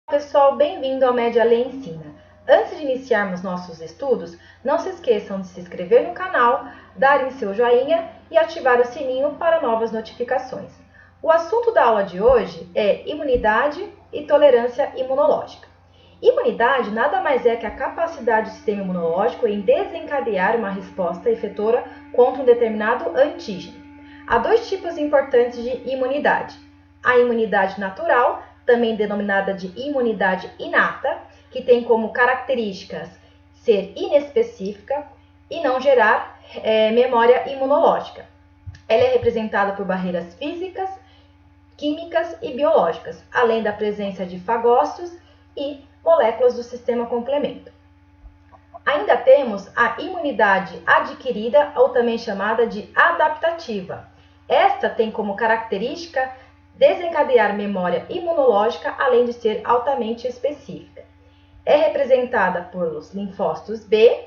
Pessoal, bem-vindo ao Medialê Ensina. Antes de iniciarmos nossos estudos, não se esqueçam de se inscrever no canal, darem seu joinha e ativar o sininho para novas notificações. O assunto da aula de hoje é imunidade e tolerância imunológica. Imunidade nada mais é que a capacidade do sistema imunológico em desencadear uma resposta efetora contra um determinado antígeno. Há dois tipos importantes de imunidade: a imunidade natural, também denominada de imunidade inata, que tem como características ser inespecífica e não gerar memória imunológica. Ela é representada por barreiras físicas, químicas e biológicas, além da presença de fagócitos e moléculas do sistema complemento. Ainda temos a imunidade adquirida, ou também chamada de adaptativa. Esta tem como característica desencadear memória imunológica, além de ser altamente específica. É representada pelos linfócitos B,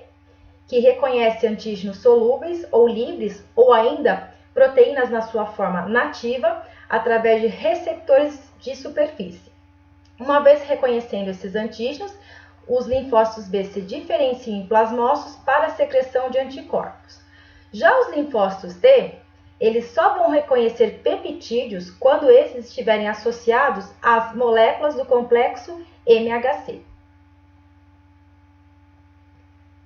que reconhece antígenos solúveis ou livres, ou ainda proteínas na sua forma nativa, através de receptores de superfície. Uma vez reconhecendo esses antígenos, os linfócitos B se diferenciam em plasmócitos para a secreção de anticorpos. Já os linfócitos T, eles só vão reconhecer peptídeos quando esses estiverem associados às moléculas do complexo MHC.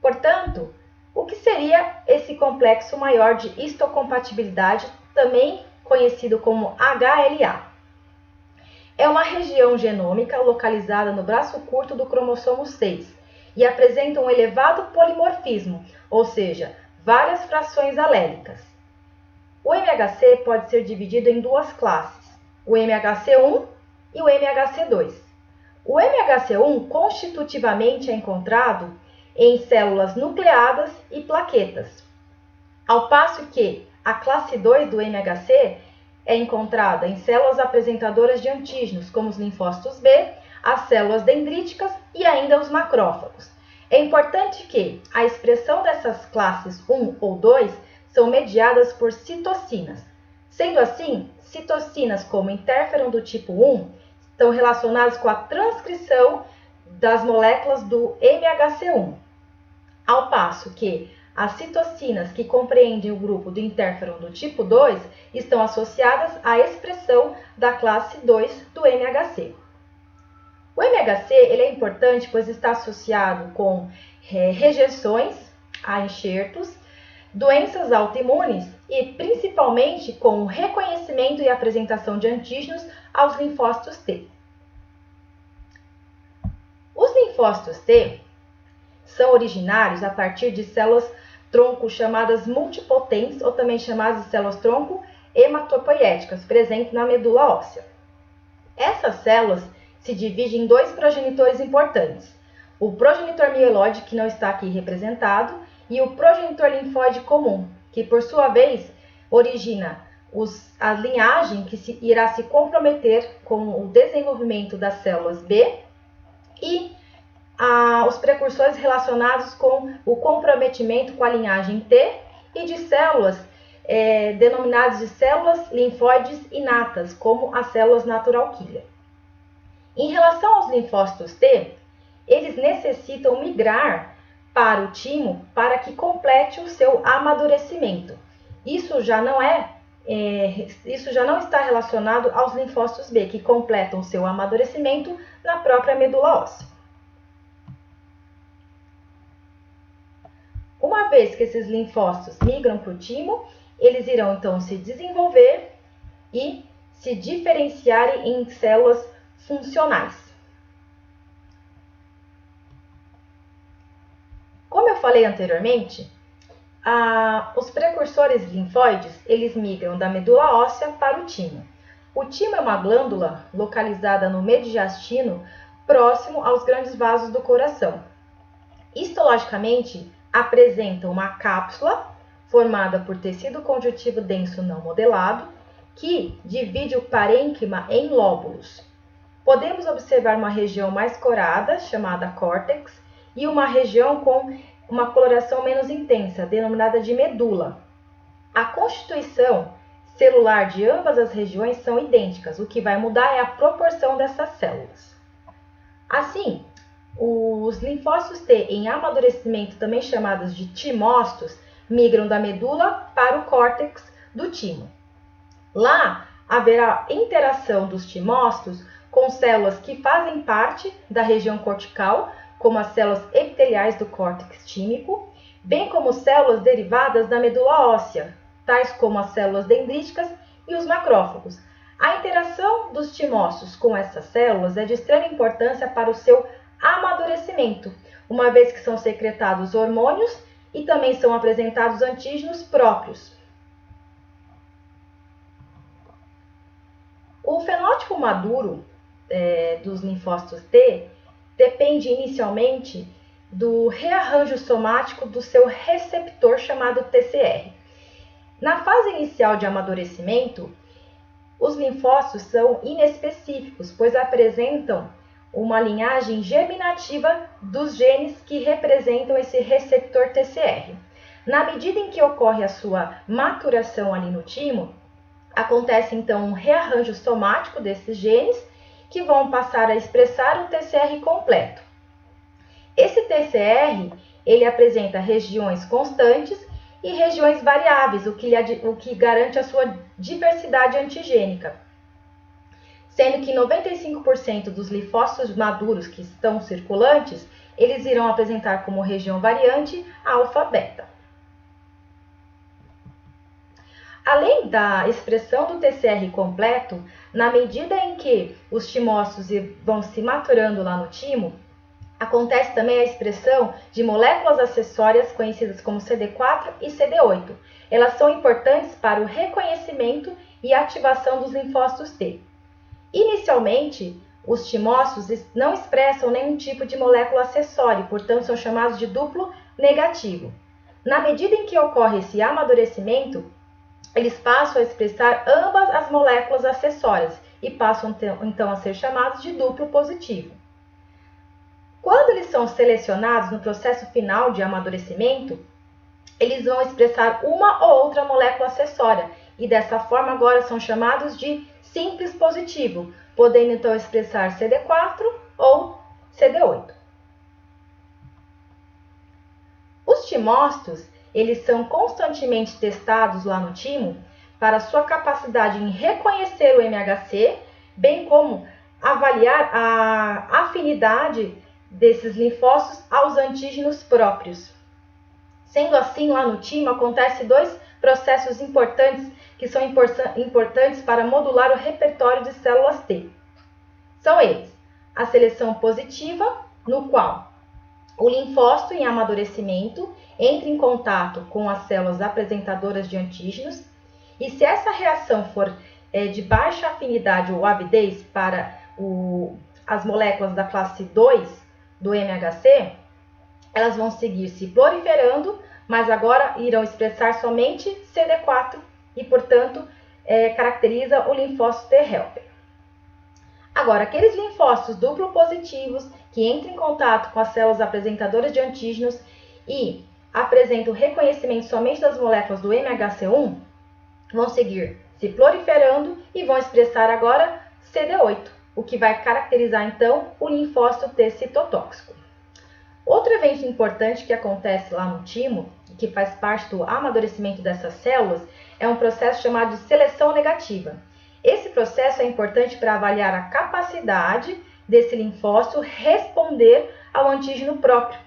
Portanto, o que seria esse complexo maior de histocompatibilidade, também conhecido como HLA? É uma região genômica localizada no braço curto do cromossomo 6 e apresenta um elevado polimorfismo, ou seja, várias frações alélicas. O MHC pode ser dividido em duas classes, o MHC1 e o MHC2. O MHC1 constitutivamente é encontrado em células nucleadas e plaquetas, ao passo que a classe 2 do MHC é encontrada em células apresentadoras de antígenos, como os linfócitos B, as células dendríticas e ainda os macrófagos. É importante que a expressão dessas classes 1 ou 2 são mediadas por citocinas. Sendo assim, citocinas como interferon do tipo 1 estão relacionadas com a transcrição das moléculas do MHC1, ao passo que as citocinas que compreendem o grupo do interferon do tipo 2 estão associadas à expressão da classe 2 do MHC. O MHC ele é importante pois está associado com rejeições a enxertos, doenças autoimunes e principalmente com o reconhecimento e apresentação de antígenos aos linfócitos T. Os linfócitos T são originários a partir de células tronco chamadas multipotentes, ou também chamadas de células-tronco hematopoéticas, presentes na medula óssea. Essas células se dividem em dois progenitores importantes: o progenitor mieloide, que não está aqui representado, e o progenitor linfóide comum, que por sua vez origina a linhagem que irá se comprometer com o desenvolvimento das células B e os precursores relacionados com o comprometimento com a linhagem T e de células denominadas de células linfóides inatas, como as células natural killer. Em relação aos linfócitos T, eles necessitam migrar para o timo para que complete o seu amadurecimento. Isso já não está relacionado aos linfócitos B, que completam o seu amadurecimento na própria medula óssea. Uma vez que esses linfócitos migram para o timo, eles irão então se desenvolver e se diferenciarem em células funcionais. Como eu falei anteriormente, os precursores linfóides, eles migram da medula óssea para o timo. O timo é uma glândula localizada no mediastino, próximo aos grandes vasos do coração. Histologicamente, apresenta uma cápsula formada por tecido conjuntivo denso não modelado, que divide o parênquima em lóbulos. Podemos observar uma região mais corada, chamada córtex, e uma região com uma coloração menos intensa, denominada de medula. A constituição celular de ambas as regiões são idênticas, o que vai mudar é a proporção dessas células. Assim, os linfócitos T em amadurecimento, também chamados de timócitos, migram da medula para o córtex do timo. Lá haverá interação dos timócitos com células que fazem parte da região cortical, como as células epiteliais do córtex tímico, bem como células derivadas da medula óssea, tais como as células dendríticas e os macrófagos. A interação dos timócitos com essas células é de extrema importância para o seu amadurecimento, uma vez que são secretados hormônios e também são apresentados antígenos próprios. O fenótipo maduro dos linfócitos T depende inicialmente do rearranjo somático do seu receptor chamado TCR. Na fase inicial de amadurecimento, os linfócitos são inespecíficos, pois apresentam uma linhagem germinativa dos genes que representam esse receptor TCR. Na medida em que ocorre a sua maturação ali no timo, acontece então um rearranjo somático desses genes que vão passar a expressar o TCR completo. Esse TCR, ele apresenta regiões constantes e regiões variáveis, o que garante a sua diversidade antigênica. Sendo que 95% dos linfócitos maduros que estão circulantes, eles irão apresentar como região variante alfa-beta. Além da expressão do TCR completo, na medida em que os timócitos vão se maturando lá no timo, acontece também a expressão de moléculas acessórias conhecidas como CD4 e CD8. Elas são importantes para o reconhecimento e ativação dos linfócitos T. Inicialmente, os timócitos não expressam nenhum tipo de molécula acessória, portanto são chamados de duplo negativo. Na medida em que ocorre esse amadurecimento, eles passam a expressar ambas as moléculas acessórias e passam então a ser chamados de duplo positivo. Quando eles são selecionados no processo final de amadurecimento, eles vão expressar uma ou outra molécula acessória e dessa forma agora são chamados de simples positivo, podendo então expressar CD4 ou CD8. Os timócitos, eles são constantemente testados lá no timo para sua capacidade em reconhecer o MHC, bem como avaliar a afinidade desses linfócitos aos antígenos próprios. Sendo assim, lá no timo acontecem dois processos importantes que são importantes para modular o repertório de células T. São eles: a seleção positiva, no qual o linfócito em amadurecimento entra em contato com as células apresentadoras de antígenos, e se essa reação for de baixa afinidade ou avidez para as moléculas da classe 2 do MHC, elas vão seguir se proliferando, mas agora irão expressar somente CD4 e, portanto, caracteriza o linfócito T helper. Agora, aqueles linfócitos duplo positivos que entram em contato com as células apresentadoras de antígenos e apresentam reconhecimento somente das moléculas do MHC1, vão seguir se proliferando e vão expressar agora CD8, o que vai caracterizar então o linfócito T citotóxico. Outro evento importante que acontece lá no timo, que faz parte do amadurecimento dessas células, é um processo chamado de seleção negativa. Esse processo é importante para avaliar a capacidade desse linfócito responder ao antígeno próprio.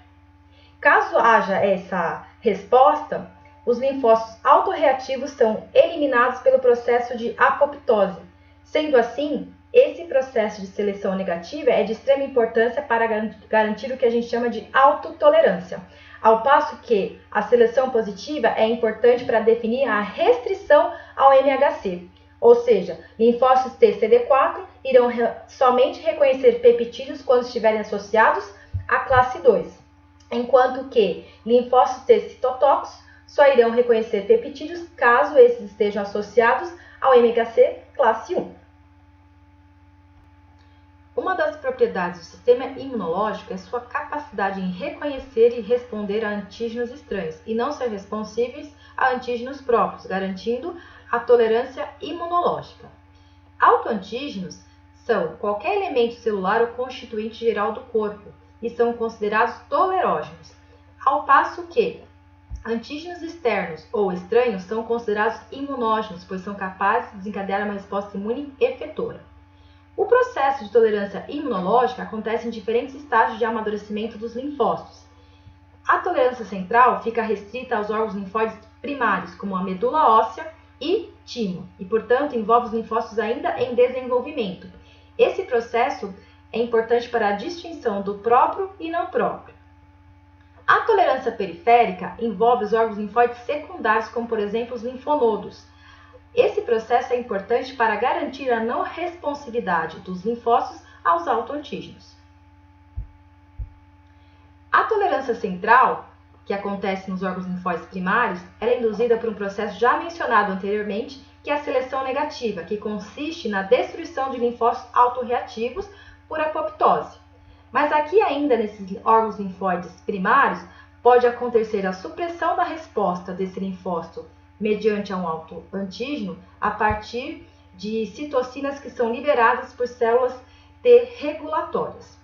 Caso haja essa resposta, os linfócitos autorreativos são eliminados pelo processo de apoptose. Sendo assim, esse processo de seleção negativa é de extrema importância para garantir o que a gente chama de autotolerância, ao passo que a seleção positiva é importante para definir a restrição ao MHC, ou seja, linfócitos T-CD4 irão somente reconhecer peptídeos quando estiverem associados à classe 2, enquanto que linfócitos T citotóxicos só irão reconhecer peptídeos caso esses estejam associados ao MHC classe 1. Uma das propriedades do sistema imunológico é sua capacidade em reconhecer e responder a antígenos estranhos e não ser responsíveis a antígenos próprios, garantindo a tolerância imunológica. Autoantígenos são qualquer elemento celular ou constituinte geral do corpo e são considerados tolerógenos, ao passo que antígenos externos ou estranhos são considerados imunógenos, pois são capazes de desencadear uma resposta imune efetora. O processo de tolerância imunológica acontece em diferentes estágios de amadurecimento dos linfócitos. A tolerância central fica restrita aos órgãos linfóides primários, como a medula óssea e timo, e, portanto, envolve os linfócitos ainda em desenvolvimento. Esse processo é importante para a distinção do próprio e não próprio. A tolerância periférica envolve os órgãos linfóides secundários, como, por exemplo, os linfonodos. Esse processo é importante para garantir a não responsividade dos linfócitos aos autoantígenos. A tolerância central, que acontece nos órgãos linfóides primários, ela é induzida por um processo já mencionado anteriormente, que é a seleção negativa, que consiste na destruição de linfócitos autorreativos por apoptose. Mas aqui ainda nesses órgãos linfóides primários, pode acontecer a supressão da resposta desse linfócito mediante um autoantígeno a partir de citocinas que são liberadas por células T regulatórias.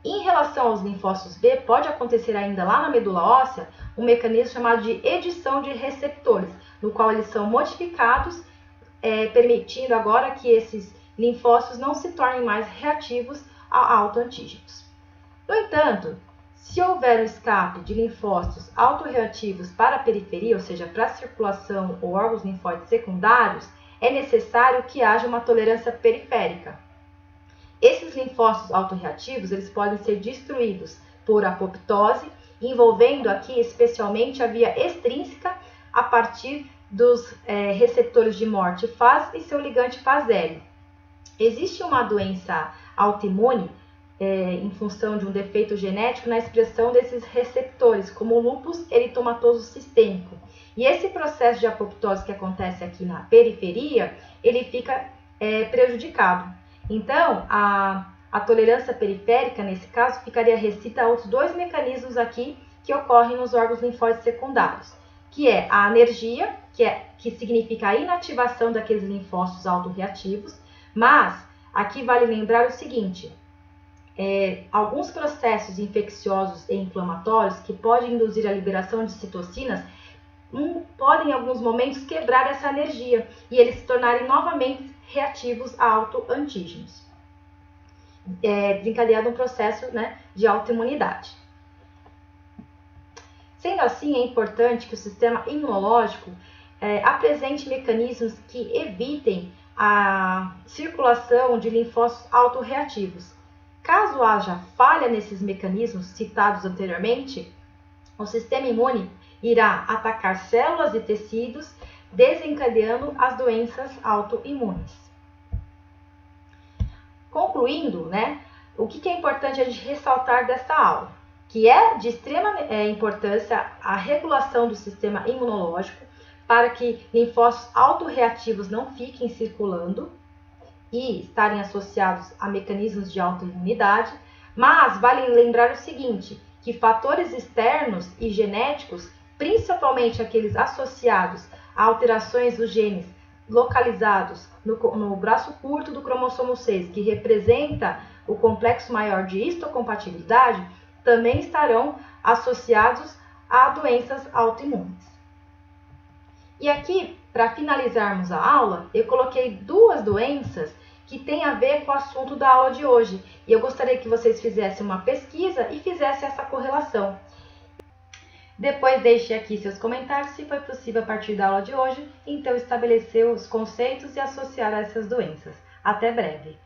Em relação aos linfócitos B, pode acontecer ainda lá na medula óssea um mecanismo chamado de edição de receptores, no qual eles são modificados, permitindo agora que esses linfócitos não se tornem mais reativos a autoantígenos. No entanto, se houver um escape de linfócitos autorreativos para a periferia, ou seja, para a circulação ou órgãos linfóides secundários, é necessário que haja uma tolerância periférica. Esses linfócitos autorreativos eles podem ser destruídos por apoptose, envolvendo aqui especialmente a via extrínseca a partir dos receptores de morte FAS e seu ligante FASL. Existe uma doença autoimune em função de um defeito genético na expressão desses receptores, como o lúpus eritomatoso sistêmico. E esse processo de apoptose que acontece aqui na periferia, ele fica prejudicado. Então, a tolerância periférica, nesse caso, ficaria restrita a outros dois mecanismos aqui que ocorrem nos órgãos linfóides secundários, que é a anergia, que significa a inativação daqueles linfócitos autorreativos, mas aqui vale lembrar o seguinte, alguns processos infecciosos e inflamatórios que podem induzir a liberação de citocinas podem em alguns momentos quebrar essa energia e eles se tornarem novamente reativos a autoantígenos, desencadeando um processo de autoimunidade. Sendo assim, é importante que o sistema imunológico apresente mecanismos que evitem a circulação de linfócitos autorreativos. Caso haja falha nesses mecanismos citados anteriormente, o sistema imune irá atacar células e tecidos, desencadeando as doenças autoimunes. Concluindo, o que é importante a gente ressaltar dessa aula? Que é de extrema importância a regulação do sistema imunológico para que linfócitos autorreativos não fiquem circulando e estarem associados a mecanismos de autoimunidade, mas vale lembrar o seguinte, que fatores externos e genéticos, principalmente aqueles associados a alterações dos genes localizados no braço curto do cromossomo 6, que representa o complexo maior de histocompatibilidade, também estarão associados a doenças autoimunes. E aqui, para finalizarmos a aula, eu coloquei duas doenças que têm a ver com o assunto da aula de hoje. E eu gostaria que vocês fizessem uma pesquisa e fizessem essa correlação. Depois deixe aqui seus comentários se foi possível a partir da aula de hoje, então estabelecer os conceitos e associar a essas doenças. Até breve!